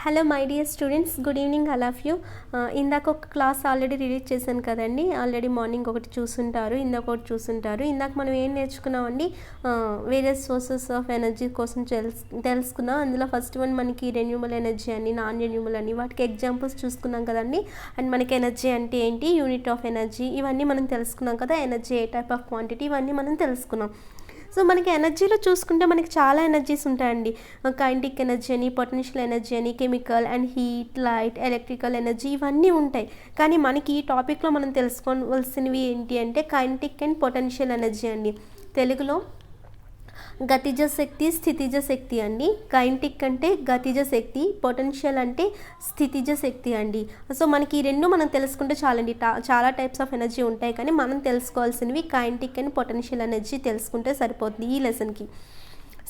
Hello my dear students, good evening all of you. ఇందాక ఒక class already release చేశాను కదండి. ఆల్రెడీ మార్నింగ్ ఒకటి చూసుంటారు, ఇందాక ఒకటి చూసుంటారు. ఇందాక మనం ఏం నేర్చుకున్నామండి, వేరియస్ సోర్సెస్ ఆఫ్ ఎనర్జీ కోసం తెలుసుకున్నాం. అందులో ఫస్ట్ వన్ మనకి రెన్యూబుల్ ఎనర్జీ అని, నాన్ రెన్యూబుల్ అని, వాటికి ఎగ్జాంపుల్స్ చూసుకున్నాం కదండి. అండ్ మనకి ఎనర్జీ అంటే ఏంటి, యూనిట్ ఆఫ్ ఎనర్జీ, ఇవన్నీ మనం తెలుసుకున్నాం కదా. Energy A type of quantity, ఇవన్నీ మనం తెలుసుకున్నాం. సో మనకి ఎనర్జీలో చూసుకుంటే మనకి చాలా ఎనర్జీస్ ఉంటాయండి. కైనెటిక్ ఎనర్జీ అని, పొటెన్షియల్ ఎనర్జీ అని, chemical and heat, light, electrical energy, ఇవన్నీ ఉంటాయి. కానీ మనకి ఈ టాపిక్లో మనం తెలుసుకోవాల్సినవి ఏంటి అంటే కైనెటిక్ అండ్ పొటెన్షియల్ ఎనర్జీ అండి. తెలుగులో గతిజ శక్తి, స్థితిజ శక్తి అండి. కైనెటిక్ అంటే గతిజ శక్తి, పొటెన్షియల్ అంటే స్థితిజ శక్తి అండి. సో మనకి ఈ రెండు మనం తెలుసుకుంటే చాలండి. చాలా టైప్స్ ఆఫ్ ఎనర్జీ ఉంటాయి, కానీ మనం తెలుసుకోవాల్సినవి కైనెటిక్ అండ్ పొటెన్షియల్ ఎనర్జీ తెలుసుకుంటే సరిపోతుంది ఈ లెసన్కి.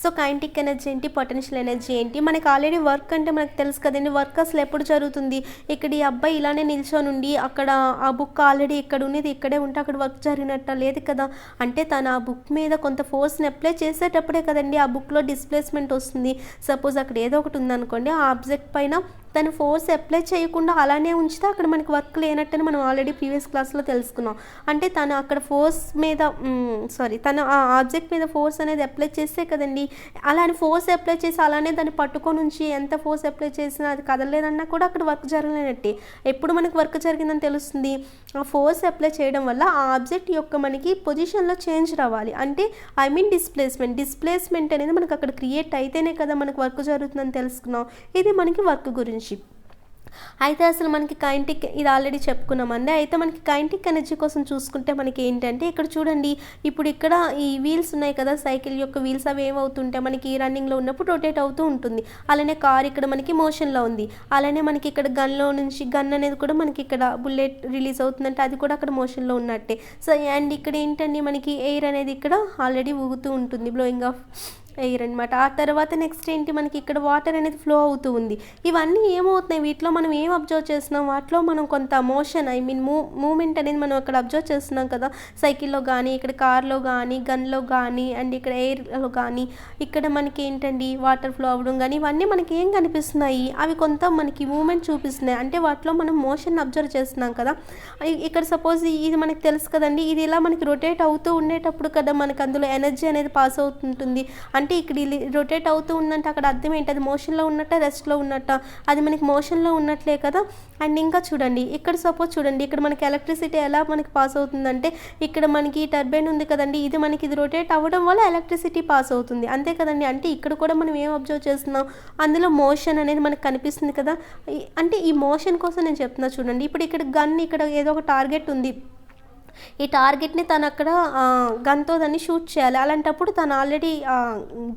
సో కైనెటిక్ ఎనర్జీ ఏంటి, పొటెన్షియల్ ఎనర్జీ ఏంటి, మనకి ఆల్రెడీ వర్క్ అంటే మనకు తెలుసు కదండి. వర్క్ అసలు ఎప్పుడు జరుగుతుంది, ఇక్కడ ఈ అబ్బాయి ఇలానే నిల్చొని ఉండి అక్కడ ఆ బుక్ ఆల్రెడీ ఇక్కడ ఉన్నది ఇక్కడే ఉంటే అక్కడ వర్క్ జరిగినట్ట లేదు కదా. అంటే తను ఆ బుక్ మీద కొంత ఫోర్స్ని అప్లై చేసేటప్పుడే కదండి ఆ బుక్లో డిస్ప్లేస్మెంట్ వస్తుంది. సపోజ్ అక్కడ ఏదో ఒకటి ఉందనుకోండి, ఆ ఆబ్జెక్ట్ పైన తను ఫోర్స్ అప్లై చేయకుండా అలానే ఉంచితే అక్కడ మనకి వర్క్ లేనట్టని మనం ఆల్రెడీ ప్రీవియస్ క్లాస్లో తెలుసుకున్నాం. అంటే తను అక్కడ ఫోర్స్ మీద తను ఆ ఆబ్జెక్ట్ మీద ఫోర్స్ అనేది అప్లై చేస్తే కదండి, అలానే ఫోర్స్ అప్లై చేసి అలానే దాన్ని పట్టుకొని ఉంచి ఎంత ఫోర్స్ అప్లై చేసినా అది కదలలేదన్నా కూడా అక్కడ వర్క్ జరగలేనట్టే. ఎప్పుడు మనకు వర్క్ జరిగిందని తెలుస్తుంది, ఆ ఫోర్స్ అప్లై చేయడం వల్ల ఆ ఆబ్జెక్ట్ యొక్క మనకి పొజిషన్లో చేంజ్ రావాలి. అంటే డిస్ప్లేస్మెంట్ అనేది మనకు అక్కడ క్రియేట్ అయితేనే కదా మనకు వర్క్ జరుగుతుందని తెలుసుకున్నాం. ఇది మనకి వర్క్ గురించి. అయితే అసలు మనకి కైనెటిక్ ఇది ఆల్రెడీ చెప్పుకున్నామండి. అయితే మనకి కైనెటిక్ ఎనర్జీ కోసం చూసుకుంటే మనకి ఏంటంటే ఇక్కడ చూడండి, ఇప్పుడు ఇక్కడ ఈ వీల్స్ ఉన్నాయి కదా, సైకిల్ యొక్క వీల్స్, అవి ఏమవుతుంటే మనకి రన్నింగ్లో ఉన్నప్పుడు రొటేట్ అవుతూ ఉంటుంది. అలానే కార్ ఇక్కడ మనకి మోషన్లో ఉంది. అలానే మనకి ఇక్కడ గన్లో నుంచి గన్ అనేది కూడా మనకి ఇక్కడ బుల్లెట్ రిలీజ్ అవుతుందంటే అది కూడా అక్కడ మోషన్లో ఉన్నట్టే. సో అండ్ ఇక్కడ ఏంటండి, మనకి ఎయిర్ అనేది ఇక్కడ ఆల్రెడీ ఊగుతూ ఉంటుంది, బ్లోయింగ్ ఆఫ్ ఎయిర్ అనమాట. ఆ తర్వాత నెక్స్ట్ ఏంటి, మనకి ఇక్కడ వాటర్ అనేది ఫ్లో అవుతూ ఉంది. ఇవన్నీ ఏమవుతున్నాయి, వీటిలో మనం ఏం అబ్జర్వ్ చేస్తున్నాం, వాటిలో మనం కొంత మోషన్ మూమెంట్ అనేది మనం అక్కడ అబ్జర్వ్ చేస్తున్నాం కదా. సైకిల్లో కానీ, ఇక్కడ కార్లో కానీ, గన్లో కానీ, అండ్ ఇక్కడ ఎయిర్లో కానీ, ఇక్కడ మనకి ఏంటండి వాటర్ ఫ్లో అవ్వడం కానీ, ఇవన్నీ మనకి ఏం కనిపిస్తున్నాయి, అవి కొంత మనకి మూమెంట్ చూపిస్తున్నాయి. అంటే వాటిలో మనం మోషన్ అబ్జర్వ్ చేస్తున్నాం కదా. ఇక్కడ సపోజ్ ఇది మనకి తెలుసు కదండి, ఇది ఇలా మనకి రొటేట్ అవుతూ ఉండేటప్పుడు కదా మనకు అందులో ఎనర్జీ అనేది పాస్ అవుతుంటుంది. అంటే ఇక్కడ రొటేట్ అవుతూ ఉందంటే అక్కడ అర్థం ఏంటి, అది మోషన్లో ఉన్నట్ట, రెస్ట్లో ఉన్నట్ట, అది మనకి మోషన్లో ఉన్నట్లే కదా. అండ్ ఇంకా చూడండి, ఇక్కడ సపోజ్ చూడండి, ఇక్కడ మనకి ఎలక్ట్రిసిటీ ఎలా మనకి పాస్ అవుతుందంటే ఇక్కడ మనకి టర్బైన్ ఉంది కదండి, ఇది రొటేట్ అవ్వడం వల్ల ఎలక్ట్రిసిటీ పాస్ అవుతుంది, అంతే కదండి. అంటే ఇక్కడ కూడా మనం ఏం అబ్జర్వ్ చేస్తున్నాం, అందులో మోషన్ అనేది మనకు కనిపిస్తుంది కదా. అంటే ఈ మోషన్ కోసం నేను చెప్తున్నా చూడండి. ఇప్పుడు ఇక్కడ గన్, ఇక్కడ ఏదో ఒక టార్గెట్ ఉంది, ఈ టార్గెట్ని తను అక్కడ గన్తో దాన్ని షూట్ చేయాలి. అలాంటప్పుడు తను ఆల్రెడీ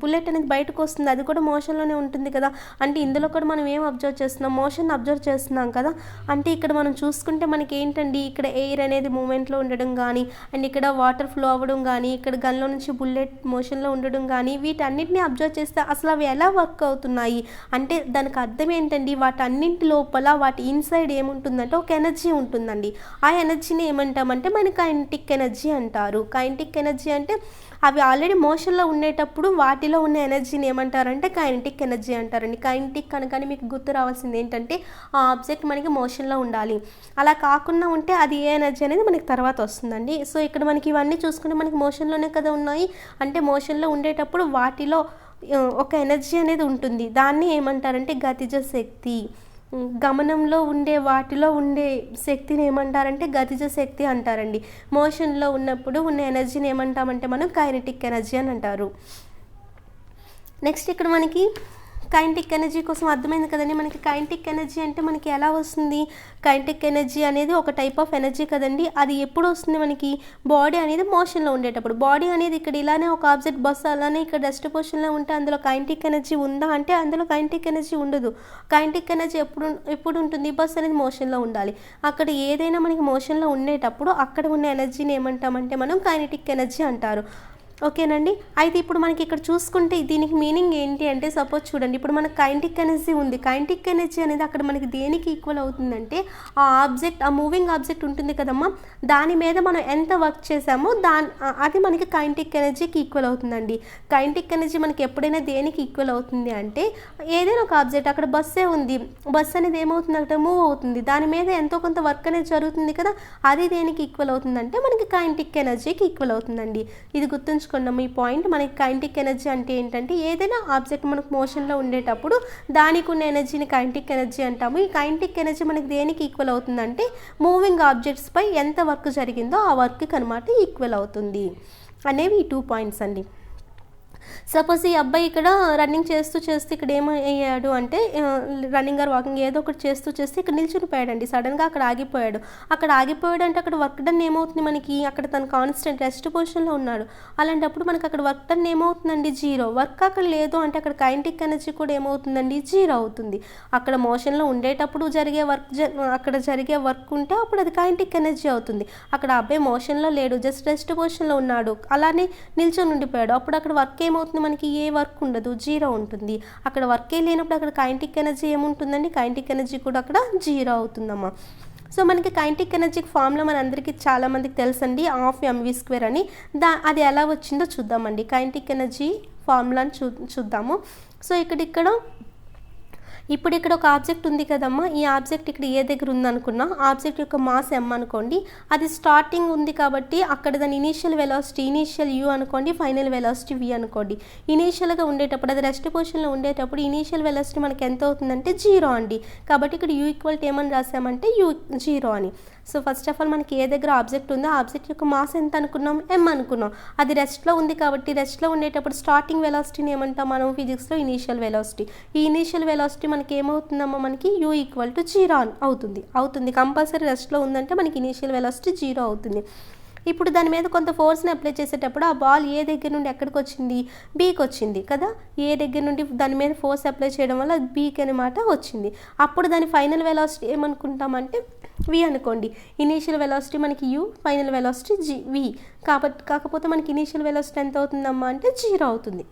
బుల్లెట్ అనేది బయటకు వస్తుంది, అది కూడా మోషన్లోనే ఉంటుంది కదా. అంటే ఇందులో కూడా మనం ఏం అబ్జర్వ్ చేస్తున్నాం, మోషన్ అబ్జర్వ్ చేస్తున్నాం కదా. అంటే ఇక్కడ మనం చూసుకుంటే మనకి ఏంటండి, ఇక్కడ ఎయిర్ అనేది మూమెంట్లో ఉండడం కానీ, అండ్ ఇక్కడ వాటర్ ఫ్లో అవ్వడం కానీ, ఇక్కడ గన్లో నుంచి బుల్లెట్ మోషన్లో ఉండడం కానీ, వీటన్నిటిని అబ్జర్వ్ చేస్తే అసలు అవి ఎలా వర్క్ అవుతున్నాయి అంటే దానికి అర్థం ఏంటండి, వాటన్నింటి లోపల వాటి ఇన్సైడ్ ఏముంటుందంటే ఒక ఎనర్జీ ఉంటుందండి. ఆ ఎనర్జీని ఏమంటామంటే మన కైనెటిక్ ఎనర్జీ అంటారు. కైనెటిక్ ఎనర్జీ అంటే అవి ఆల్రెడీ మోషన్లో ఉండేటప్పుడు వాటిలో ఉన్న ఎనర్జీని ఏమంటారంటే కైనెటిక్ ఎనర్జీ అంటారండి. కైనెటిక్ అనగానే మీకు గుర్తు రావాల్సింది ఏంటంటే ఆ ఆబ్జెక్ట్ మనకి మోషన్లో ఉండాలి. అలా కాకుండా ఉంటే అది ఏ ఎనర్జీ అనేది మనకి తర్వాత వస్తుందండి. సో ఇక్కడ మనకి ఇవన్నీ చూసుకుంటే మనకి మోషన్లోనే కదా ఉన్నాయి. అంటే మోషన్లో ఉండేటప్పుడు వాటిలో ఒక ఎనర్జీ అనేది ఉంటుంది, దాన్ని ఏమంటారంటే గతిజ శక్తి. గమనంలో ఉండే వాటిలో ఉండే శక్తిని ఏమంటారంటే గతిజ శక్తి అంటారండి. మోషన్లో ఉన్నప్పుడు ఉన్న ఎనర్జీని ఏమంటామంటే మనం కైనెటిక్ ఎనర్జీ అని అంటారు. నెక్స్ట్ ఇక్కడ మనకి కైనెటిక్ ఎనర్జీ కోసం అర్థమైంది కదండి. మనకి కైనెటిక్ ఎనర్జీ అంటే మనకి ఎలా వస్తుంది, కైనెటిక్ ఎనర్జీ అనేది ఒక టైప్ ఆఫ్ ఎనర్జీ కదండి. అది ఎప్పుడు వస్తుంది, మనకి బాడీ అనేది మోషన్లో ఉండేటప్పుడు. బాడీ అనేది ఇక్కడ ఇలానే ఒక ఆబ్జెక్ట్ బస్సు అలానే ఇక్కడ రెస్ట్ పొజిషన్లో ఉంటే అందులో కైనెటిక్ ఎనర్జీ ఉందా అంటే అందులో కైనెటిక్ ఎనర్జీ ఉండదు. కైనెటిక్ ఎనర్జీ ఎప్పుడు ఉంటుంది, బస్సు అనేది మోషన్లో ఉండాలి. అక్కడ ఏదైనా మనకి మోషన్లో ఉండేటప్పుడు అక్కడ ఉన్న ఎనర్జీని ఏమంటామంటే మనం కైనెటిక్ ఎనర్జీ అంటారు. ఓకేనండి. అయితే ఇప్పుడు మనకి ఇక్కడ చూసుకుంటే దీనికి మీనింగ్ ఏంటి అంటే సపోజ్ చూడండి, ఇప్పుడు మనకు కైనెటిక్ ఎనర్జీ ఉంది. కైనెటిక్ ఎనర్జీ అనేది అక్కడ మనకి దేనికి ఈక్వల్ అవుతుందంటే ఆ మూవింగ్ ఆబ్జెక్ట్ ఉంటుంది కదమ్మా, దాని మీద మనం ఎంత వర్క్ చేసామో అది మనకి కైనెటిక్ ఎనర్జీకి ఈక్వల్ అవుతుందండి. కైనెటిక్ ఎనర్జీ మనకి ఎప్పుడైనా దేనికి ఈక్వల్ అవుతుంది అంటే ఏదైనా ఒక ఆబ్జెక్ట్, అక్కడ బస్సే ఉంది, బస్ అనేది ఏమవుతుంది అక్కడ మూవ్ అవుతుంది, దాని మీద ఎంతో కొంత వర్క్ అనేది జరుగుతుంది కదా, అది దేనికి ఈక్వల్ అవుతుందంటే మనకి కైనెటిక్ ఎనర్జీకి ఈక్వల్ అవుతుందండి. ఇది గుర్తుంచుకున్నాము ఈ పాయింట్. మనకి కైనెటిక్ ఎనర్జీ అంటే ఏంటంటే ఏదైనా ఆబ్జెక్ట్ మనకు మోషన్లో ఉండేటప్పుడు దానికి ఉన్న ఎనర్జీని కైనెటిక్ ఎనర్జీ అంటాము. ఈ కైనెటిక్ ఎనర్జీ మనకి దేనికి ఈక్వల్ అవుతుందంటే మూవింగ్ ఆబ్జెక్ట్స్ పై ఎంత వర్క్ జరిగిందో ఆ వర్క్కి అనమాట ఈక్వల్ అవుతుంది అనేవి ఈ 2 పాయింట్స్ అండి. సపోజ్ ఈ అబ్బాయి ఇక్కడ రన్నింగ్ చేస్తూ ఇక్కడ ఏమయ్యాడు అంటే రన్నింగ్ ఆర్ వాకింగ్ ఏదో ఒకటి చేస్తూ ఇక్కడ నిల్చునిపోయాడండి. సడన్గా అక్కడ ఆగిపోయాడు అంటే అక్కడ వర్క్ డన్ ఏమవుతుంది మనకి, అక్కడ తను కాన్స్టెంట్ రెస్ట్ పొజిషన్లో ఉన్నాడు. అలాంటప్పుడు మనకి అక్కడ వర్క్ డన్ ఏమవుతుందండి, 0. వర్క్ అక్కడ లేదు అంటే అక్కడ కైనెటిక్ ఎనర్జీ కూడా ఏమవుతుందండి, 0 అవుతుంది. అక్కడ మోషన్లో ఉండేటప్పుడు అక్కడ జరిగే వర్క్ ఉంటే అప్పుడు అది కైనెటిక్ ఎనర్జీ అవుతుంది. అక్కడ అబ్బాయి మోషన్లో లేడు, జస్ట్ రెస్ట్ పొజిషన్లో ఉన్నాడు, అలానే నిల్చొని ఉండిపోయాడు, అప్పుడు అక్కడ వర్క్ ఏమవుతుంది మనకి, ఏ వర్క్ ఉండదు, 0 ఉంటుంది. అక్కడ వర్కే లేనప్పుడు అక్కడ కైనెటిక్ ఎనర్జీ ఏముంటుందండి, కైనెటిక్ ఎనర్జీ కూడా అక్కడ 0 అవుతుందమ్మా. సో మనకి కైనెటిక్ ఎనర్జీకి ఫార్ములా మనందరికీ చాలామందికి తెలుసండి, 12mv² అని. అది ఎలా వచ్చిందో చూద్దామండి. కైనెటిక్ ఎనర్జీ ఫార్ములాని చూద్దాము. సో ఇప్పుడు ఇక్కడ ఒక ఆబ్జెక్ట్ ఉంది కదమ్మా, ఈ ఆబ్జెక్ట్ ఇక్కడ ఏ దగ్గర ఉందనుకున్నా, ఆబ్జెక్ట్ యొక్క మాస్ m అనుకోండి, అది స్టార్టింగ్ ఉంది కాబట్టి అక్కడ దాని ఇనీషియల్ వెలాసిటీ ఇనీషియల్ u అనుకోండి, ఫైనల్ వెలాసిటీ v అనుకోండి. ఇనీషియల్గా ఉండేటప్పుడు అది రెస్ట్ పొజిషన్లో ఉండేటప్పుడు ఇనీషియల్ వెలాసిటీ మనకి ఎంత అవుతుందంటే 0 అండి. కాబట్టి ఇక్కడ u ఈక్వల్ టు ఏమని రాసామంటే u0 అని. సో ఫస్ట్ ఆఫ్ ఆల్ మనకి ఏ దగ్గర ఆబ్జెక్ట్ ఉందో ఆబ్జెక్ట్ యొక్క మాస్ ఎంత అనుకున్నాం, m అనుకున్నాం. అది రెస్ట్లో ఉంది కాబట్టి రెస్ట్లో ఉండేటప్పుడు స్టార్టింగ్ వెలాసిటీని ఏమంటాం మనం ఫిజిక్స్లో, ఇనీషియల్ వెలాసిటీ. ఈ ఇనీషియల్ వెలాసిటీ మనకి ఏమవుతుందమ్మా, మనకి u ఈక్వల్ టు 0 అవుతుంది. కంపల్సరీ రెస్ట్లో ఉందంటే మనకి ఇనీషియల్ వెలాసిటీ 0 అవుతుంది. ఇప్పుడు దాని మీద కొంత ఫోర్స్ని అప్లై చేసేటప్పుడు ఆ బాల్ ఏ దగ్గర నుండి ఎక్కడికి వచ్చింది, బీకి వచ్చింది కదా. ఏ దగ్గర నుండి దాని మీద ఫోర్స్ అప్లై చేయడం వల్ల అది బీకి అనమాట వచ్చింది. అప్పుడు దాని ఫైనల్ వెలాసిటీ ఏమనుకుంటామంటే v అనుకోండి. ఇనీషియల్ వెలాసిటీ మనకి u, ఫైనల్ వెలాసిటీ v. కాకపోతే మనకి ఇనీషియల్ వెలాసిటీ ఎంత అవుతుందమ్మా అంటే 0 అవుతుంది.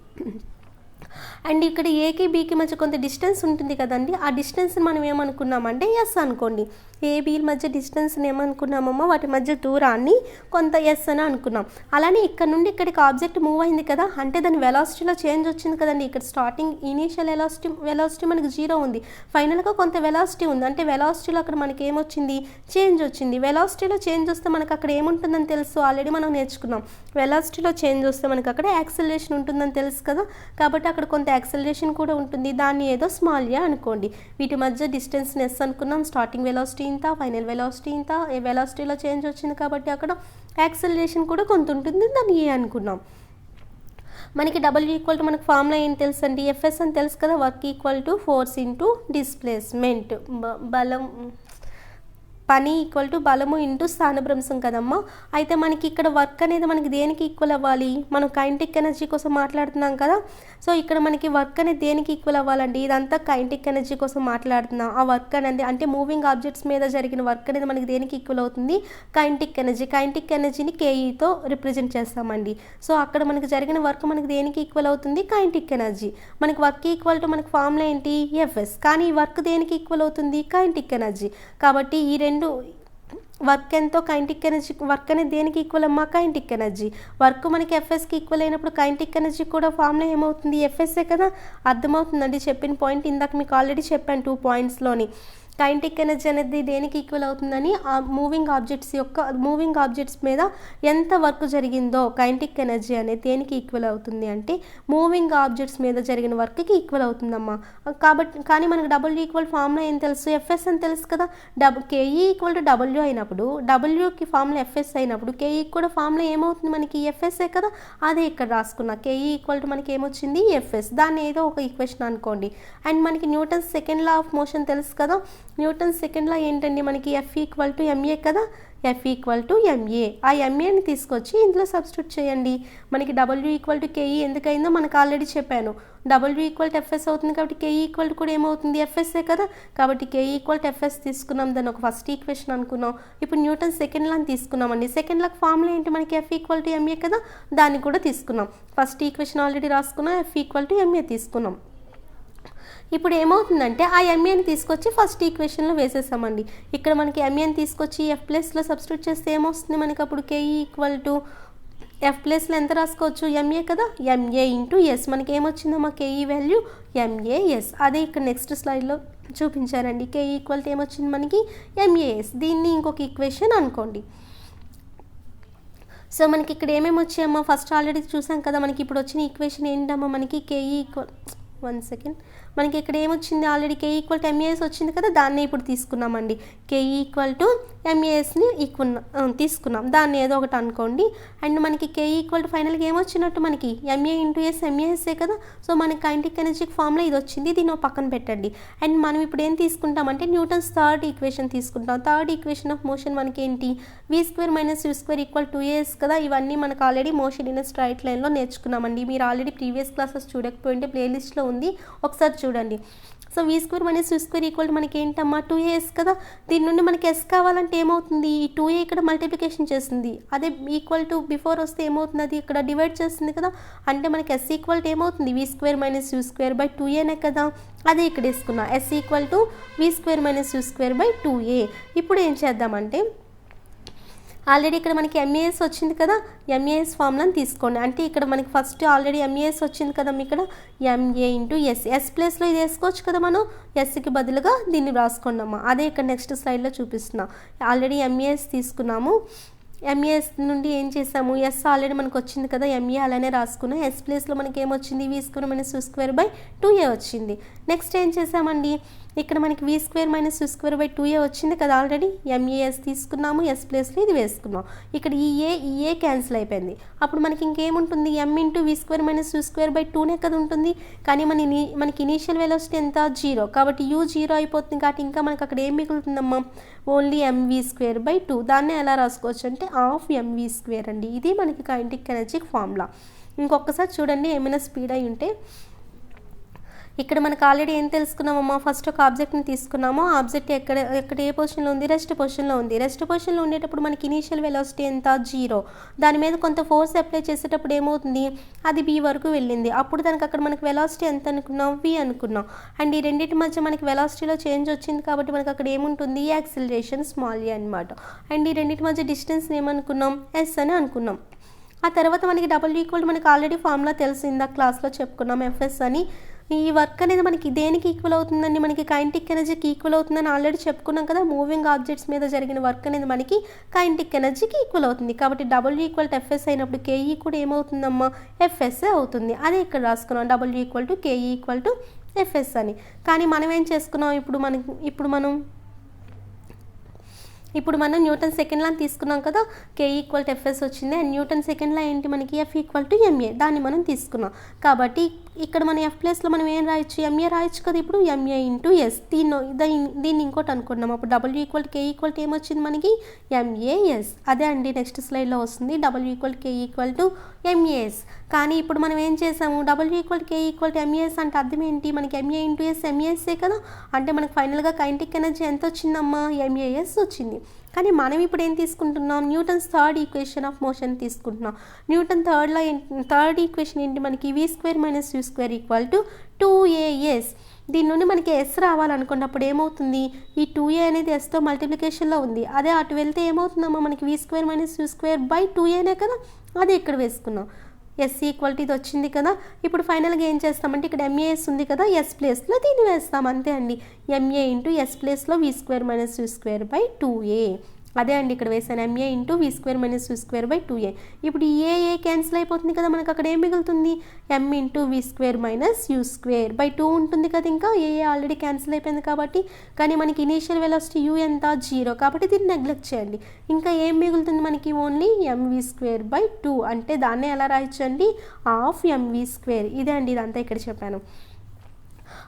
అండ్ ఇక్కడ ఏకి బీకి మధ్య కొంత డిస్టెన్స్ ఉంటుంది కదండి, ఆ డిస్టెన్స్ని మనం ఏమనుకున్నామంటే ఎస్ అనుకోండి. ఏ బీల మధ్య డిస్టెన్స్ని ఏమనుకున్నామమ్మా, వాటి మధ్య దూరాన్ని కొంత ఎస్ అని అనుకున్నాం. అలానే ఇక్కడ నుండి ఇక్కడికి ఆబ్జెక్ట్ మూవ్ అయింది కదా, అంటే దాని వెలాసిటీలో చేంజ్ వచ్చింది కదండి. ఇక్కడ స్టార్టింగ్ ఇనీషియల్ వెలాసిటీ మనకి 0 ఉంది, ఫైనల్గా కొంత వెలాసిటీ ఉంది, అంటే వెలాసిటీలో అక్కడ మనకి ఏమొచ్చింది, చేంజ్ వచ్చింది. వెలాసిటీలో చేంజ్ వస్తే మనకు అక్కడ ఏముంటుందని తెలుసు, ఆల్రెడీ మనం నేర్చుకున్నాం. వెలాసిటీలో చేంజ్ వస్తే మనకి అక్కడ యాక్సిలరేషన్ ఉంటుందని తెలుసు కదా, కాబట్టి అక్కడ కొంత యాక్సిలరేషన్ కూడా ఉంటుంది. దాన్ని ఏదో స్మాల్ ఏ అనుకోండి. వీటి మధ్య డిస్టెన్స్ ఎస్ అనుకున్నాం, స్టార్టింగ్ వెలాసిటీ ఇంత, ఫైనల్ వెలాసిటీ ఇంత. ఏ వెలాసిటీలో చేంజ్ వచ్చింది కాబట్టి అక్కడ యాక్సిలరేషన్ కూడా కొంత ఉంటుంది, దాన్ని ఏ అనుకున్నాం. మనకి W ఈక్వల్ టు మనకు ఫార్ములా ఏం తెలుసు అండి, FS అని తెలుసు కదా, work equal to force into displacement, పని ఈక్వల్ టు బలము ఇంటూ స్థానభ్రంశం కదమ్మా. అయితే మనకి ఇక్కడ వర్క్ అనేది మనకి దేనికి ఈక్వల్ అవ్వాలి, మనం కైనెటిక్ ఎనర్జీ కోసం మాట్లాడుతున్నాం కదా. సో ఇక్కడ మనకి వర్క్ అనేది దేనికి ఈక్వల్ అవ్వాలండి, ఇదంతా కైనెటిక్ ఎనర్జీ కోసం మాట్లాడుతున్నాం. ఆ వర్క్ అనేది అంటే మూవింగ్ ఆబ్జెక్ట్స్ మీద జరిగిన వర్క్ అనేది మనకి దేనికి ఈక్వల్ అవుతుంది, కైనెటిక్ ఎనర్జీ. కైనెటిక్ ఎనర్జీని KEతో రిప్రజెంట్ చేస్తామండి. సో అక్కడ మనకి జరిగిన వర్క్ మనకి దేనికి ఈక్వల్ అవుతుంది, కైనెటిక్ ఎనర్జీ. మనకి వర్క్ ఈక్వల్ టు మనకి ఫార్ములా ఏంటి, FS. కానీ ఈ వర్క్ దేనికి ఈక్వల్ అవుతుంది, కైనెటిక్ ఎనర్జీ. కాబట్టి ఈ రెండు వర్క్ ఎంతో కైనెటిక్ ఎనర్జీ, వర్క్ అనేది దేనికి ఈక్వల్ అమ్మా, కైనెటిక్ ఎనర్జీ. వర్క్ మనకి FSకి ఈక్వల్ అయినప్పుడు కైనెటిక్ ఎనర్జీ కూడా ఫార్ములా ఏమవుతుంది, FSే కదా. అర్థమవుతుందండి చెప్పిన పాయింట్, ఇందాక మీకు ఆల్రెడీ చెప్పాను 2 పాయింట్స్లోని. కైనెటిక్ ఎనర్జీ అనేది దేనికి ఈక్వల్ అవుతుందని, ఆ మూవింగ్ ఆబ్జెక్ట్స్ మీద ఎంత వర్క్ జరిగిందో కైనెటిక్ ఎనర్జీ అనేది దేనికి ఈక్వల్ అవుతుంది అంటే మూవింగ్ ఆబ్జెక్ట్స్ మీద జరిగిన వర్క్కి ఈక్వల్ అవుతుందమ్మా. కానీ మనకు W ఈక్వల్ ఫార్ములా ఏం తెలుసు, FS అని తెలుసు కదా. KE ఈక్వల్ టు W అయినప్పుడు, Wకి ఫార్ములా FS అయినప్పుడు KE కూడా ఫార్ములా ఏమవుతుంది మనకి, FSే కదా. అదే ఇక్కడ రాసుకున్నా, KE ఈక్వల్ టు మనకి ఏమొచ్చింది, FS. దాన్ని ఏదో ఒక ఈక్వేషన్ అనుకోండి. అండ్ మనకి Newton's second law of motion తెలుసు కదా. న్యూటన్ సెకండ్ లా ఏంటండి మనకి, F ఈక్వల్ టు MA కదా. F equal to MA. ఆ ఎంఏని తీసుకొచ్చి ఇందులో సబ్స్టిట్యూట్ చేయండి. మనకి డబ్ల్యూ ఈక్వల్ టు కేఈ ఎందుకైందో మనకు ఆల్రెడీ చెప్పాను. డబ్ల్యూ ఈక్వల్ టు ఎఫ్ఎస్ అవుతుంది కాబట్టి కేఈ ఈక్వల్ టు కూడా ఏమవుతుంది, ఎఫ్ఎస్ఏ కదా. కాబట్టి కేఈ ఈక్వల్ టు ఎఫ్ఎస్ తీసుకున్నాం, దాన్ని ఒక ఫస్ట్ ఈక్వేషన్ అనుకున్నాం. ఇప్పుడు న్యూటన్ సెకండ్ లాని తీసుకున్నామండి. సెకండ్ లాకి ఫార్ములా ఏంటి మనకి, ఎఫ్ ఈక్వల్ టు ఎంఏ కదా, దాన్ని కూడా తీసుకున్నాం. ఫస్ట్ ఈక్వేషన్ ఆల్రెడీ రాసుకున్నాం, ఎఫ్ ఈక్వల్ టు ఎంఏ తీసుకున్నాం. ఇప్పుడు ఏమవుతుందంటే ఆ ఎంఏని తీసుకొచ్చి ఫస్ట్ ఈక్వేషన్లో వేసేసామండి. ఇక్కడ మనకి ఎంఏని తీసుకొచ్చి ఎఫ్ ప్లస్లో సబ్స్టిట్యూట్ చేస్తే ఏమొస్తుంది మనకి, అప్పుడు కేఈ ఈక్వల్ టు ఎఫ్ ప్లస్లో ఎంత రాసుకోవచ్చు, ఎంఏ కదా, ఎంఏ ఇంటూ ఎస్. మనకి ఏమొచ్చిందమ్మా, కేఈ వాల్యూ ఎంఏఎస్. అదే ఇక్కడ నెక్స్ట్ స్లైడ్లో చూపించారండి. కేఈ ఈక్వల్ టు ఏమొచ్చింది మనకి, ఎంఏఎస్. దీన్ని ఇంకొక ఈక్వేషన్ అనుకోండి. సో మనకి ఇక్కడ ఏమేమి వచ్చాయమ్మా, ఫస్ట్ ఆల్రెడీ చూసాం కదా. మనకి ఇప్పుడు వచ్చిన ఈక్వేషన్ ఏంటమ్మా, మనకి కేఈ ఈక్వల్, వన్ సెకండ్, మనకి ఇక్కడ ఏమొచ్చింది already KE equal to MAS వచ్చింది కదా, దాన్ని ఇప్పుడు తీసుకున్నామండి. కేఈ ఈక్వల్ టు ఎంఏఎస్ని తీసుకున్నాం, దాన్ని ఏదో ఒకటి అనుకోండి. అండ్ మనకి కేఈ ఈక్వల్ టు ఫైనల్గా ఏమొచ్చినట్టు మనకి ఎంఏ ఇంటూ ఎస్, ఎంఏఎస్ఏ కదా. సో మనకి కైనెటిక్ ఎనర్జీకి ఫార్ములా ఇది వచ్చింది, దీన్ని పక్కన పెట్టండి. అండ్ మనం ఇప్పుడు ఏం తీసుకుంటామంటే న్యూటన్స్ థర్డ్ ఈక్వేషన్ తీసుకుంటాం. థర్డ్ ఈక్వేషన్ ఆఫ్ మోషన్ మనకి ఏంటి, v square minus u square equal 2as కదా. ఇవన్నీ మనకు ఆల్రెడీ మోషన్ ఇన్ స్ట్రైట్ లైన్లో నేర్చుకున్నామండి. మీరు ఆల్రెడీ ప్రీవియస్ క్లాసెస్ చూడకపోయింటే ప్లేలిస్ట్లో ఉంది, ఒకసారి చూడండి. So v square minus u square equal మనకి ఏంటమ్మా, 2as కదా. దీని నుండి మనకి s కావాలంటే ఏమవుతుంది, ఈ 2a ఇక్కడ మల్టిప్లికేషన్ చేస్తుంది. అదే ఈక్వల్ టు బిఫోర్ వస్తే ఏమవుతుంది, అది ఇక్కడ డివైడ్ చేస్తుంది కదా. అంటే మనకి s ఈక్వల్ టు ఏమవుతుంది, v square minus u square by 2aనే కదా. అదే ఇక్కడ వేసుకున్నా, s equal to v square minus u square by 2a. ఇప్పుడు ఏం చేద్దామంటే ఆల్రెడీ ఇక్కడ మనకి ఎంఏఎస్ వచ్చింది కదా, ఎంఏఎస్ ఫార్ములాని తీసుకోండి. అంటే ఇక్కడ మనకి ఫస్ట్ ఆల్రెడీ ఎంఏఎస్ వచ్చింది కదా, ఇక్కడ ఎంఏ ఇంటూ ఎస్. ఎస్ ప్లేస్లో ఇది వేసుకోవచ్చు కదా మనం, ఎస్కి బదులుగా దీన్ని రాసుకున్నాము. అదే ఇక్కడ నెక్స్ట్ స్లైడ్లో చూపిస్తున్నాం. ఆల్రెడీ ఎంఏఎస్ తీసుకున్నాము, ఎంఏఎస్ నుండి ఏం చేసాము, ఎస్ ఆల్రెడీ మనకు వచ్చింది కదా, ఎంఏ అలానే రాసుకున్నాం. ఎస్ ప్లేస్లో మనకి ఏమొచ్చింది, v square minus u square by 2a వచ్చింది. నెక్స్ట్ ఏం చేసామండి, ఇక్కడ మనకి v square minus u square by 2a వచ్చింది కదా, ఆల్రెడీ ఎంఏఎస్ తీసుకున్నాము, ఎస్ ప్లేస్లో ఇది వేసుకున్నాం. ఇక్కడ ఈ ఏ క్యాన్సిల్ అయిపోయింది. అప్పుడు మనకి ఇంకేముంటుంది, m into v square minus u square by 2నే కదా ఉంటుంది. కానీ మనకి ఇనీషియల్ వెలాసిటీ ఎంత, 0. కాబట్టి u 0 అయిపోతుంది. కాబట్టి ఇంకా మనకి అక్కడ ఏం మిగులుతుందమ్మా, ఓన్లీ mv స్క్వేర్ బై 2. దాన్ని ఎలా రాసుకోవచ్చు అంటే హాఫ్ mv స్క్వేర్ అండి. ఇది మనకి కైనెటిక్ ఎనర్జీకి ఫార్ములా. ఇంకొకసారి చూడండి, ఏమైనా స్పీడ్ అయి ఉంటే. ఇక్కడ మనకు ఆల్రెడీ ఏం తెలుసుకున్నామమ్మా, ఫస్ట్ ఒక ఆబ్జెక్ట్ని తీసుకున్నాము. ఆబ్జెక్ట్ ఎక్కడ ఏ పొజిషన్లో ఉంది, రెస్ట్ పొజిషన్లో ఉంది. రెస్ట్ పొజిషన్లో ఉండేటప్పుడు మనకి ఇనీషియల్ వెలాసిటీ ఎంత, 0. దాని మీద కొంత ఫోర్స్ అప్లై చేసేటప్పుడు ఏమవుతుంది, అది b వరకు వెళ్ళింది. అప్పుడు దానికి అక్కడ మనకి వెలాసిటీ ఎంత అనుకున్నాం, v అనుకున్నాం. అండ్ ఈ రెండింటి మధ్య మనకి వెలాసిటీలో చేంజ్ వచ్చింది కాబట్టి మనకి అక్కడ ఏముంటుంది, యాక్సిలరేషన్ స్మాల్ e అనమాట. అండ్ ఈ రెండింటి మధ్య డిస్టెన్స్ ఏమనుకున్నాం, s అని అనుకున్నాం. ఆ తర్వాత మనకి డబ్ల్యూ ఈక్వల్ మనకి ఆల్రెడీ ఫార్ములా తెలుసు, ఇందాక క్లాస్లో చెప్పుకున్నాం, ఎఫ్ఎస్ అని. ఈ వర్క్ అనేది మనకి దేనికి ఈక్వల్ అవుతుందండి, మనకి కైనెటిక్ ఎనర్జీకి ఈక్వల్ అవుతుందని ఆల్రెడీ చెప్పుకున్నాం కదా. మూవింగ్ ఆబ్జెక్ట్స్ మీద జరిగిన వర్క్ అనేది మనకి కైనెటిక్ ఎనర్జీకి ఈక్వల్ అవుతుంది. కాబట్టి డబ్ల్యూ ఈక్వల్ టు ఎఫ్ఎస్ అయినప్పుడు కేఈ కూడా ఏమవుతుందమ్మా, ఎఫ్ఎస్ఏ అవుతుంది. అదే ఇక్కడ రాసుకున్నాం, W equal to KE equal to FS అని. కానీ మనం ఏం చేసుకున్నాం, ఇప్పుడు మనం న్యూటన్ సెకండ్ లా తీసుకున్నాం కదా, కే ఈక్వల్ టు ఎఫ్ఎస్ వచ్చింది. అండ్ న్యూటన్ సెకండ్ లా ఏంటి మనకి, ఎఫ్ ఈక్వల్ టు ఎంఏ, దాన్ని మనం తీసుకున్నాం. కాబట్టి ఇక్కడ మన ఎఫ్ ప్లేస్లో మనం ఏం రాయొచ్చు, ఎంఏ రాయొచ్చు కదా. ఇప్పుడు ఎంఏ ఇంటూ ఎస్, దీన్ని ఇంకోటి అనుకున్నాం. అప్పుడు W equal to K equal to ఏమొచ్చింది మనకి, ఎంఏఎస్. అదే అండి నెక్స్ట్ స్లైడ్లో వస్తుంది, W equal to K equal to MAS. కానీ ఇప్పుడు మనం ఏం చేసాము, W equal to K equal to MAS అంటే అర్థం ఏంటి, మనకి ఎంఏ ఇంటూ ఎస్, ఎంఏఎస్ఏ కదా. అంటే మనకి ఫైనల్గా కైనెటిక్ ఎనర్జీ ఎంత వచ్చిందమ్మా, ఎంఏఎస్ వచ్చింది. కానీ మనం ఇప్పుడు ఏం తీసుకుంటున్నాం, Newton's third equation of motion తీసుకుంటున్నాం. న్యూటన్ థర్డ్ ఈక్వేషన్ ఏంటి మనకి, v square minus u square equal to 2as. దీని నుండి మనకి s రావాలనుకున్నప్పుడు ఏమవుతుంది, ఈ 2a అనేది sతో మల్టిప్లికేషన్లో ఉంది. అదే అటు వెళ్తే ఏమవుతుందమ్మా, మనకి v square minus u square by 2aనే కదా. అదే ఇక్కడ వేసుకున్నాం, ఎస్ ఈక్వల్ టు ఇది వచ్చింది కదా. ఇప్పుడు ఫైనల్గా ఏం చేస్తామంటే ఇక్కడ ఎంఏఎస్ ఉంది కదా, ఎస్ ప్లేస్లో దీన్ని వేస్తాం, అంతే అండి. ఎంఏ ఇంటూ ఎస్ ప్లేస్లో v square minus u square by 2a. అదే అండి ఇక్కడ వేసాను, MA into v square minus u square by 2a. ఇప్పుడు ఏ క్యాన్సిల్ అయిపోతుంది కదా, మనకు అక్కడ ఏం మిగులుతుంది, m into v square minus u square by 2 ఉంటుంది కదా. ఇంకా ఏ ఆల్రెడీ క్యాన్సిల్ అయిపోయింది కాబట్టి. కానీ మనకి ఇనీషియల్ వెలాసిటీ u ఎంత, 0. కాబట్టి దీన్ని నెగ్లెక్ట్ చేయండి. ఇంకా ఏం మిగులుతుంది మనకి, ఓన్లీ mv స్క్వేర్ బై 2. అంటే దాన్నే ఎలా రాయొచ్చు అండి, హాఫ్ mv స్క్వేర్. ఇదే అండి, ఇదంతా ఇక్కడ చెప్పాను.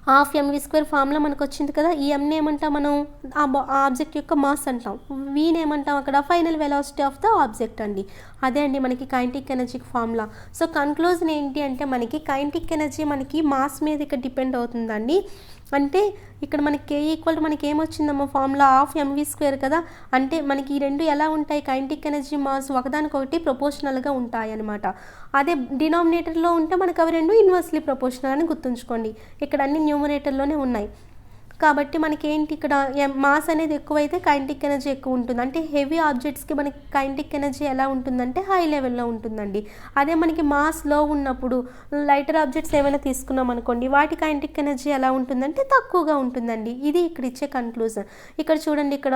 హాఫ్ mv² ఫార్ములా మనకు వచ్చింది కదా. ఈ ఎంని ఏమంటాం మనం, ఆ ఆబ్జెక్ట్ యొక్క మాస్ అంటాం. వీని ఏమంటాం అక్కడ final velocity of the object అండి. అదే అండి మనకి కైనెటిక్ ఎనర్జీకి ఫార్ములా. సో కన్క్లూజన్ ఏంటి అంటే మనకి కైనెటిక్ ఎనర్జీ మనకి మాస్ మీద ఇక్కడ డిపెండ్ అవుతుందండి. అంటే ఇక్కడ మనకి K ఈక్వల్ మనకి ఏమొచ్చిందమ్మా ఫార్ములా హాఫ్ mv² కదా. అంటే మనకి ఈ రెండు ఎలా ఉంటాయి, కైనెటిక్ ఎనర్జీ మాస్ ఒకదానికొకటి ప్రపోర్షనల్గా ఉంటాయి అనమాట. అదే డినామినేటర్లో ఉంటే మనకు అవి రెండు ఇన్వర్స్లీ ప్రపోర్షనల్ అని గుర్తుంచుకోండి. ఇక్కడ అన్ని న్యూమరేటర్లోనే ఉన్నాయి కాబట్టి మనకి ఏంటి ఇక్కడ మాస్ అనేది ఎక్కువైతే కైనెటిక్ ఎనర్జీ ఎక్కువ ఉంటుంది. అంటే హెవీ ఆబ్జెక్ట్స్కి మనకి కైనెటిక్ ఎనర్జీ ఎలా ఉంటుందంటే హై లెవెల్లో ఉంటుందండి. అదే మనకి మాస్ లో ఉన్నప్పుడు లైటర్ ఆబ్జెక్ట్స్ ఏమైనా తీసుకున్నాం అనుకోండి, వాటి కైనెటిక్ ఎనర్జీ ఎలా ఉంటుందంటే తక్కువగా ఉంటుందండి. ఇది ఇక్కడ ఇచ్చే కన్క్లూజన్. ఇక్కడ చూడండి, ఇక్కడ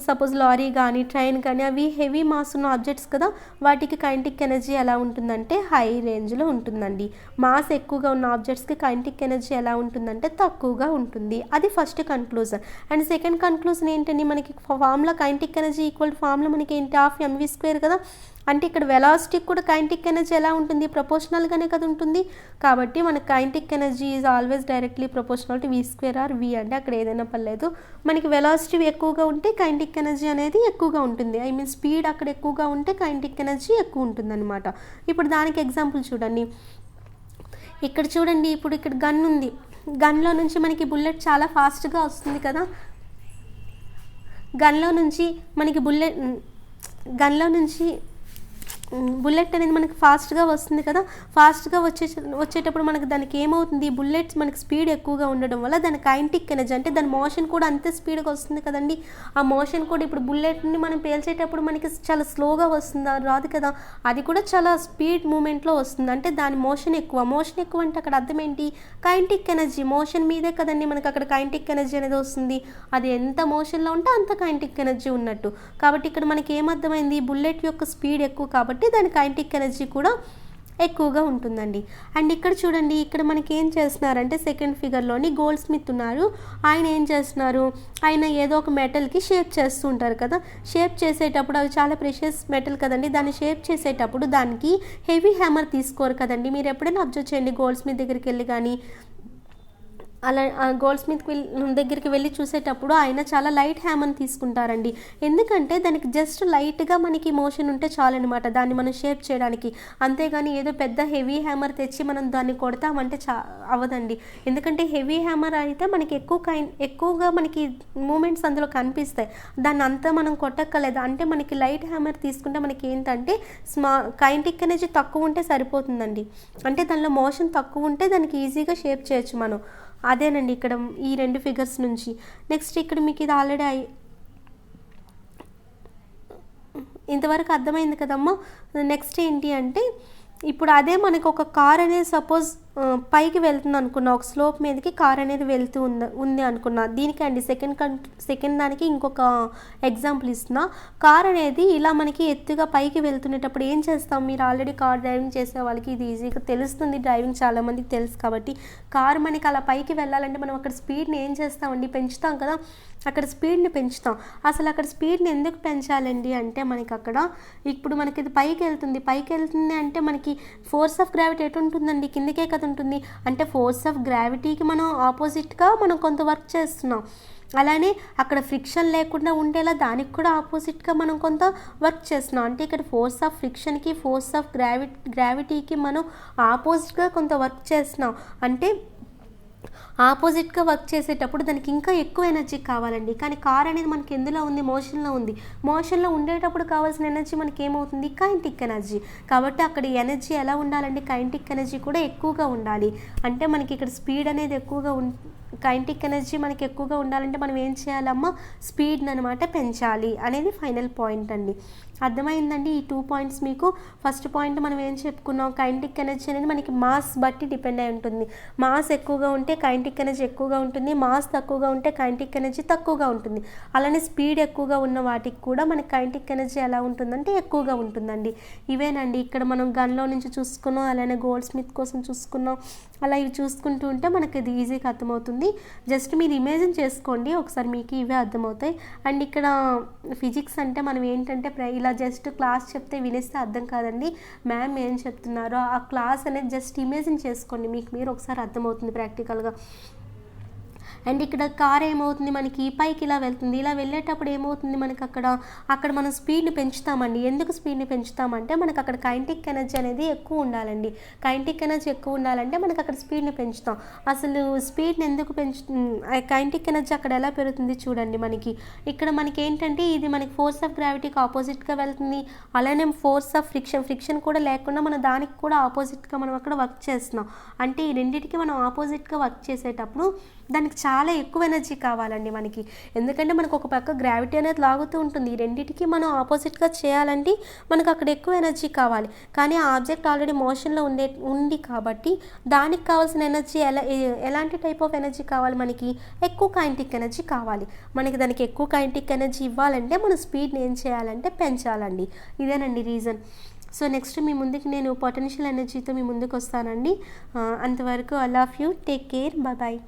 సపోజ్ లారీ కానీ ట్రైన్ కానీ అవి హెవీ మాస్ ఉన్న ఆబ్జెక్ట్స్ కదా, వాటికి కైనెటిక్ ఎనర్జీ ఎలా ఉంటుందంటే హై రేంజ్లో ఉంటుందండి. మాస్ ఎక్కువగా ఉన్న ఆబ్జెక్ట్స్కి కైనెటిక్ ఎనర్జీ ఎలా ఉంటుందంటే తక్కువగా ఉంటుంది. అది first conclusion. And second conclusion ఏంటండి, మనకి formula kinetic energy equal formula మనకి ఏంటి హాఫ్ mv² కదా. అంటే ఇక్కడ వెలాసిటీకి కూడా కైనెటిక్ ఎనర్జీ ఎలా ఉంటుంది, ప్రపోర్షనల్గానే కదా ఉంటుంది. కాబట్టి మనకి kinetic energy is always directly proportional to v² or v అంటే అక్కడ ఏదైనా పర్లేదు. మనకి వెలాసిటీ ఎక్కువగా ఉంటే కైనెటిక్ ఎనర్జీ అనేది ఎక్కువగా ఉంటుంది. ఐ మీన్ స్పీడ్ అక్కడ ఎక్కువగా ఉంటే కైనెటిక్ ఎనర్జీ ఎక్కువ ఉంటుంది అనమాట. ఇప్పుడు దానికి ఎగ్జాంపుల్ చూడండి. ఇక్కడ చూడండి, ఇప్పుడు ఇక్కడ గన్ ఉంది. గన్లో నుంచి మనకి బుల్లెట్ చాలా ఫాస్ట్గా వస్తుంది కదా. గన్లో నుంచి బుల్లెట్ అనేది మనకి ఫాస్ట్గా వస్తుంది కదా. ఫాస్ట్గా వచ్చేటప్పుడు మనకి దానికి ఏమవుతుంది, బుల్లెట్స్ మనకి స్పీడ్ ఎక్కువగా ఉండడం వల్ల దాని కైనెటిక్ ఎనర్జీ అంటే దాని మోషన్ కూడా అంతే స్పీడ్గా వస్తుంది కదండి. ఆ మోషన్ కూడా ఇప్పుడు బుల్లెట్ని మనం పేల్చేటప్పుడు మనకి చాలా స్లోగా వస్తుందా, రాదు కదా. అది కూడా చాలా స్పీడ్ మూమెంట్లో వస్తుంది. అంటే దాని మోషన్ ఎక్కువ అంటే అక్కడ అర్థం ఏంటి, కైనెటిక్ ఎనర్జీ మోషన్ మీదే కదండి మనకి అక్కడ కైనెటిక్ ఎనర్జీ అనేది వస్తుంది. అది ఎంత మోషన్లో ఉంటే అంత కైనెటిక్ ఎనర్జీ ఉన్నట్టు. కాబట్టి ఇక్కడ మనకి ఏమర్థమైంది, బుల్లెట్ యొక్క స్పీడ్ ఎక్కువ కాబట్టి దాని కైనెటిక్ ఎనర్జీ కూడా ఎక్కువగా ఉంటుందండి. అండ్ ఇక్కడ చూడండి, ఇక్కడ మనకి ఏం చేస్తున్నారంటే సెకండ్ ఫిగర్లోని గోల్డ్ స్మిత్ ఉన్నారు. ఆయన ఏం చేస్తున్నారు, ఆయన ఏదో ఒక మెటల్కి షేప్ చేస్తూ ఉంటారు కదా. షేప్ చేసేటప్పుడు అవి చాలా ప్రెషియస్ మెటల్ కదండి. దాన్ని షేప్ చేసేటప్పుడు దానికి హెవీ హ్యామర్ తీసుకోరు కదండి. మీరు ఎప్పుడైనా అబ్జర్వ్ చేయండి, గోల్డ్ స్మిత్ దగ్గరికి వెళ్ళి కానీ అలా గోల్డ్ స్మిత్ దగ్గరికి వెళ్ళి చూసేటప్పుడు ఆయన చాలా లైట్ హ్యామర్ని తీసుకుంటారండి. ఎందుకంటే దానికి జస్ట్ లైట్గా మనకి మోషన్ ఉంటే చాలన్నమాట దాన్ని మనం షేప్ చేయడానికి. అంతేగాని ఏదో పెద్ద హెవీ హ్యామర్ తెచ్చి మనం దాన్ని కొడతామంటే అవ్వదండి. ఎందుకంటే హెవీ హ్యామర్ అయితే మనకి ఎక్కువగా మనకి మూమెంట్స్ అందులో కనిపిస్తాయి. దాన్ని అంతా మనం కొట్టక్కర్లేదు. అంటే మనకి లైట్ హ్యామర్ తీసుకుంటే మనకి ఏంటంటే కైనెటిక్ ఎనర్జీ తక్కువ ఉంటే సరిపోతుందండి. అంటే దానిలో మోషన్ తక్కువ ఉంటే దానికి ఈజీగా షేప్ చేయొచ్చు మనం. అదేనండి ఇక్కడ ఈ రెండు ఫిగర్స్ నుంచి. నెక్స్ట్ ఇక్కడ మీకు ఇది ఆల్రెడీ ఇంతవరకు అర్థమైంది కదమ్మా. నెక్స్ట్ ఏంటి అంటే ఇప్పుడు అదే మనకు ఒక కార్ అనేది సపోజ్ పైకి వెళ్తుంది అనుకున్నా, ఒక స్లోప్ మీదకి కార్ అనేది వెళ్తూ ఉంది అనుకున్నా. దీనికండి సెకండ్ దానికి ఇంకొక ఎగ్జాంపుల్ ఇస్తున్నా. కార్ అనేది ఇలా మనకి ఎత్తుగా పైకి వెళ్తునేటప్పుడు ఏం చేస్తాం, మీరు ఆల్రెడీ కార్ డ్రైవింగ్ చేసే వాళ్ళకి ఇది ఈజీగా తెలుస్తుంది, డ్రైవింగ్ చాలామందికి తెలుసు కాబట్టి. కార్ మనకి అలా పైకి వెళ్ళాలంటే మనం అక్కడ స్పీడ్ని ఏం చేస్తామండి, పెంచుతాం కదా. అక్కడ స్పీడ్ని పెంచుతాం. అసలు అక్కడ స్పీడ్ని ఎందుకు పెంచాలండి అంటే మనకి అక్కడ ఇప్పుడు మనకి ఇది పైకి వెళ్తుంది అంటే మనకి ఫోర్స్ ఆఫ్ గ్రావిటీ ఎటు ఉంటుందండి, కిందకే కదా ఉంటుంది. అంటే ఫోర్స్ ఆఫ్ గ్రావిటీకి మనం ఆపోజిట్గా మనం కొంత వర్క్ చేస్తున్నాం. అలానే అక్కడ ఫ్రిక్షన్ లేకుండా ఉండేలా దానికి కూడా ఆపోజిట్గా మనం కొంత వర్క్ చేస్తున్నాం. అంటే ఇక్కడ ఫోర్స్ ఆఫ్ ఫ్రిక్షన్కి ఫోర్స్ ఆఫ్ గ్రావిటీకి మనం ఆపోజిట్గా కొంత వర్క్ చేస్తున్నాం. అంటే ఆపోజిట్గా వర్క్ చేసేటప్పుడు దానికి ఇంకా ఎక్కువ ఎనర్జీ కావాలండి. కానీ కార్ అనేది మనకి ఎందులో ఉంది, మోషన్లో ఉంది. మోషన్లో ఉండేటప్పుడు కావాల్సిన ఎనర్జీ మనకి ఏమవుతుంది, కైనెటిక్ ఎనర్జీ. కాబట్టి అక్కడ ఎనర్జీ ఎలా ఉండాలండి, కైనెటిక్ ఎనర్జీ కూడా ఎక్కువగా ఉండాలి. అంటే మనకి ఇక్కడ స్పీడ్ అనేది ఎక్కువగా కైనెటిక్ ఎనర్జీ మనకి ఎక్కువగా ఉండాలంటే మనం ఏం చేయాలమ్మా, స్పీడ్ని అనమాట పెంచాలి అనేది ఫైనల్ పాయింట్ అండి. అర్థమైందండి ఈ 2 పాయింట్స్ మీకు. ఫస్ట్ పాయింట్ మనం ఏం చెప్పుకున్నాం, కైనెటిక్ ఎనర్జీ అనేది మనకి మాస్ బట్టి డిపెండ్ అయి ఉంటుంది. మాస్ ఎక్కువగా ఉంటే కైనెటిక్ ఎనర్జీ ఎక్కువగా ఉంటుంది, మాస్ తక్కువగా ఉంటే కైనెటిక్ ఎనర్జీ తక్కువగా ఉంటుంది. అలానే స్పీడ్ ఎక్కువగా ఉన్న వాటికి కూడా మనకి కైనెటిక్ ఎనర్జీ ఎలా ఉంటుందంటే ఎక్కువగా ఉంటుందండి. ఇవేనండి ఇక్కడ మనం గన్లో నుంచి చూసుకున్నాం, అలానే గోల్డ్ స్మిత్ కోసం చూసుకున్నాం. అలా ఇవి చూసుకుంటూ ఉంటే మనకి ఇది ఈజీగా అర్థమవుతుంది. జస్ట్ మీరు ఇమేజిన్ చేసుకోండి ఒకసారి, మీకు ఇవే అర్థమవుతాయి. అండ్ ఇక్కడ ఫిజిక్స్ అంటే మనం ఏంటంటే ఇలా జస్ట్ క్లాస్ చెప్తే వినేస్తే అర్థం కాదండి. మ్యామ్ ఏం చెప్తున్నారో ఆ క్లాస్ అనేది జస్ట్ ఇమేజిన్ చేసుకోండి, మీకు మీరు ఒకసారి అర్థమవుతుంది ప్రాక్టికల్గా. అండ్ ఇక్కడ కార్ ఏమవుతుంది మనకి పైకి ఇలా వెళ్తుంది, ఇలా వెళ్ళేటప్పుడు ఏమవుతుంది మనకి అక్కడ మనం స్పీడ్ని పెంచుతామండి. ఎందుకు స్పీడ్ని పెంచుతామంటే మనకు అక్కడ కైనెటిక్ ఎనర్జీ అనేది ఎక్కువ ఉండాలండి. కైనెటిక్ ఎనర్జీ ఎక్కువ ఉండాలంటే మనకు అక్కడ స్పీడ్ని పెంచుతాం. అసలు స్పీడ్ని ఎందుకు కైనెటిక్ ఎనర్జీ అక్కడ ఎలా పెరుగుతుంది చూడండి. ఇక్కడ మనకి ఏంటంటే ఇది మనకి ఫోర్స్ ఆఫ్ గ్రావిటీకి ఆపోజిట్గా వెళ్తుంది. అలానే ఫోర్స్ ఆఫ్ ఫ్రిక్షన్ కూడా లేకుండా మనం దానికి కూడా ఆపోజిట్గా మనం అక్కడ వర్క్ చేస్తున్నాం. అంటే ఈ రెండింటికి మనం ఆపోజిట్గా వర్క్ చేసేటప్పుడు దానికి చాలా ఎక్కువ ఎనర్జీ కావాలండి మనకి. ఎందుకంటే మనకు ఒక పక్క గ్రావిటీ అనేది లాగుతూ ఉంటుంది. ఈ రెండింటికి మనం ఆపోజిట్గా చేయాలంటే మనకు అక్కడ ఎక్కువ ఎనర్జీ కావాలి. కానీ ఆ ఆబ్జెక్ట్ ఆల్రెడీ మోషన్లో ఉంది కాబట్టి దానికి కావాల్సిన ఎనర్జీ ఎలాంటి టైప్ ఆఫ్ ఎనర్జీ కావాలి మనకి? ఎక్కువ కైనెటిక్ ఎనర్జీ కావాలి. మనకి దానికి ఎక్కువ కైనెటిక్ ఎనర్జీ ఇవ్వాలంటే మన స్పీడ్ని ఏం చేయాలంటే పెంచాలండి. ఇదేనండి రీజన్. సో నెక్స్ట్ మీ ముందుకి నేను పొటెన్షియల్ ఎనర్జీతో మీ ముందుకు వస్తానండి. అంతవరకు I love you, take care, bye bye.